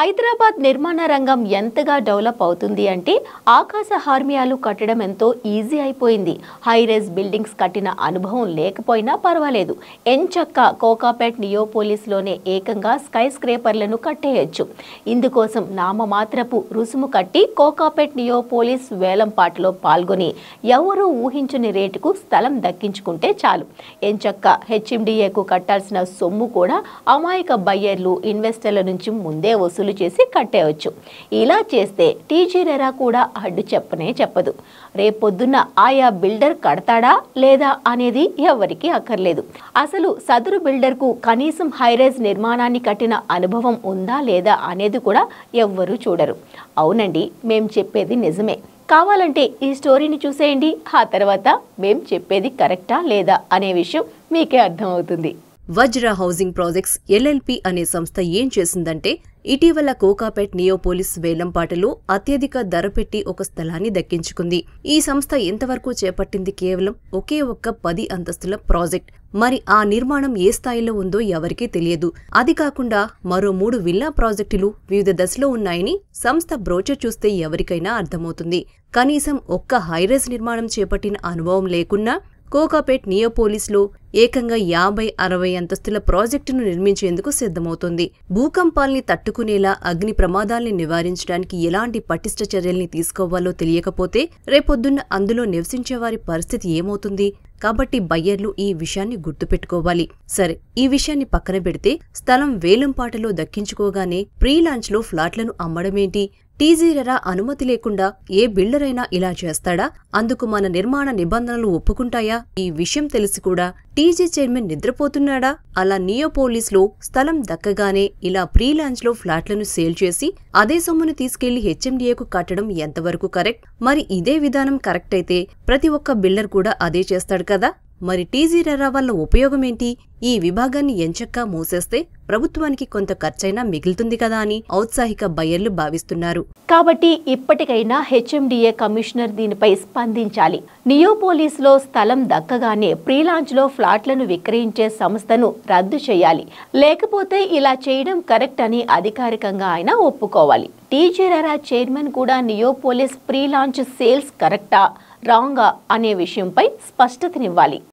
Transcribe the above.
హైదరాబాద్ నిర్మాణ రంగం ఎంతగా డెవలప్ అవుతుంది అంటే ఆకాశ హార్మియాలు కట్టడం ఎంతో ఈజీ అయిపోయింది. హైరైజ్ బిల్డింగ్స్ కట్టిన అనుభవం లేకపోయినా పర్వాలేదు. ఎంచక్క కోకాపేట్ నియోపోలిస్లోనే ఏకంగా స్కై స్క్రేపర్లను కట్టేయచ్చు. ఇందుకోసం నామమాత్రపు రుసుము కట్టి కోకాపేట్ నియోపోలిస్ వేలంపాటలో పాల్గొని ఎవరూ ఊహించని రేటుకు స్థలం దక్కించుకుంటే చాలు. ఎంచక్క హెచ్ఎండిఏకు కట్టాల్సిన సొమ్ము కూడా అమాయక బయ్యర్లు ఇన్వెస్టర్ల నుంచి ముందే వసూలు చేసి కట్టేయచ్చు. ఇలా చేస్తే టీజీ రెరా కూడా అడ్డు చెప్పనే చెప్పదు. రేపొద్దున్న ఆయా బిల్డర్ కడతాడా లేదా అనేది ఎవరికి అక్కర్లేదు. అసలు సదరు బిల్డర్కు కనీసం హైరైజ్ నిర్మాణాన్ని కట్టిన అనుభవం ఉందా లేదా అనేది కూడా ఎవ్వరూ చూడరు. అవునండి, మేం చెప్పేది నిజమే. కావాలంటే ఈ స్టోరీని చూసేయండి. ఆ తర్వాత మేం చెప్పేది కరెక్టా లేదా అనే విషయం మీకే అర్థమవుతుంది. వజ్ర హౌసింగ్ ప్రాజెక్ట్స్ ఎల్ఎల్పి అనే సంస్థ ఏం చేసిందంటే ఇటీవల కోకాపేట్ నియోపోలిస్ వేలంపాటలో అత్యధిక ధర పెట్టి ఒక స్థలాన్ని దక్కించుకుంది. ఈ సంస్థ ఎంతవరకు చేపట్టింది కేవలం ఒకే ఒక్క 10 అంతస్తుల ప్రాజెక్ట్. మరి ఆ నిర్మాణం ఏ స్థాయిలో ఉందో ఎవరికీ తెలియదు. అది కాకుండా మరో 3 విల్లా ప్రాజెక్టులు వివిధ దశలో ఉన్నాయని సంస్థ బ్రోచర్ చూస్తే ఎవరికైనా అర్థమవుతుంది. కనీసం ఒక్క హైరైజ్ నిర్మాణం చేపట్టిన అనుభవం లేకున్నా కోకాపేట్ నియోపోలిస్లో ఏకంగా 50-60 అంతస్తుల ప్రాజెక్టును నిర్మించేందుకు సిద్ధమవుతోంది. భూకంపాల్ని తట్టుకునేలా అగ్ని ప్రమాదాల్ని నివారించడానికి ఎలాంటి పటిష్ట చర్యల్ని తీసుకోవాలో తెలియకపోతే రేపొద్దున్న అందులో నివసించేవారి పరిస్థితి ఏమవుతుంది? కాబట్టి బయ్యర్లు ఈ విషయాన్ని గుర్తుపెట్టుకోవాలి. సరే, ఈ విషయాన్ని పక్కన పెడితే స్థలం వేలంపాటలో దక్కించుకోగానే ప్రీ లాంచ్లో ఫ్లాట్లను అమ్మడమేంటి? టీజీ రెరా అనుమతి లేకుండా ఏ బిల్డర్ అయినా ఇలా చేస్తాడా? అందుకు మన నిర్మాణ నిబంధనలు ఒప్పుకుంటాయా? ఈ విషయం తెలిసి కూడా టీజీ చైర్మన్ నిద్రపోతున్నాడా? అలా నియోపోలిస్లో స్థలం దక్కగానే ఇలా ప్రీ లాంచ్లో ఫ్లాట్లను సేల్ చేసి అదే సొమ్మును తీసుకెళ్లి హెచ్ఎండిఏకు కట్టడం ఎంతవరకు కరెక్ట్? మరి ఇదే విధానం కరెక్ట్ అయితే ప్రతి ఒక్క బిల్డర్ కూడా అదే చేస్తాడు కదా? మరి టీజీ రెరా వల్ల ఉపయోగమేంటి? ఈ విభాగాన్ని ఎంచక్కా మూసేస్తే ప్రభుత్వానికి కొంత ఖర్చైనా మిగులుతుంది కదా అని ఔత్సాహిక బయ్యర్లు భావిస్తున్నారు. కాబట్టి ఇప్పటికైనా హెచ్ఎండిఏ కమిషనర్ దీనిపై స్పందించాలి. నియోపోలిస్లో స్థలం దక్కగానే ప్రీలాంచ్లో ఫ్లాట్లను విక్రయించే సంస్థను రద్దు చేయాలి. లేకపోతే ఇలా చేయడం కరెక్ట్ అని అధికారికంగా ఆయన ఒప్పుకోవాలి. టీజీ రెరా చైర్మన్ కూడా నియోపోలిస్ ప్రీలాంచ్ సేల్స్ కరెక్టా రాంగా అనే విషయంపై స్పష్టతనివ్వాలి.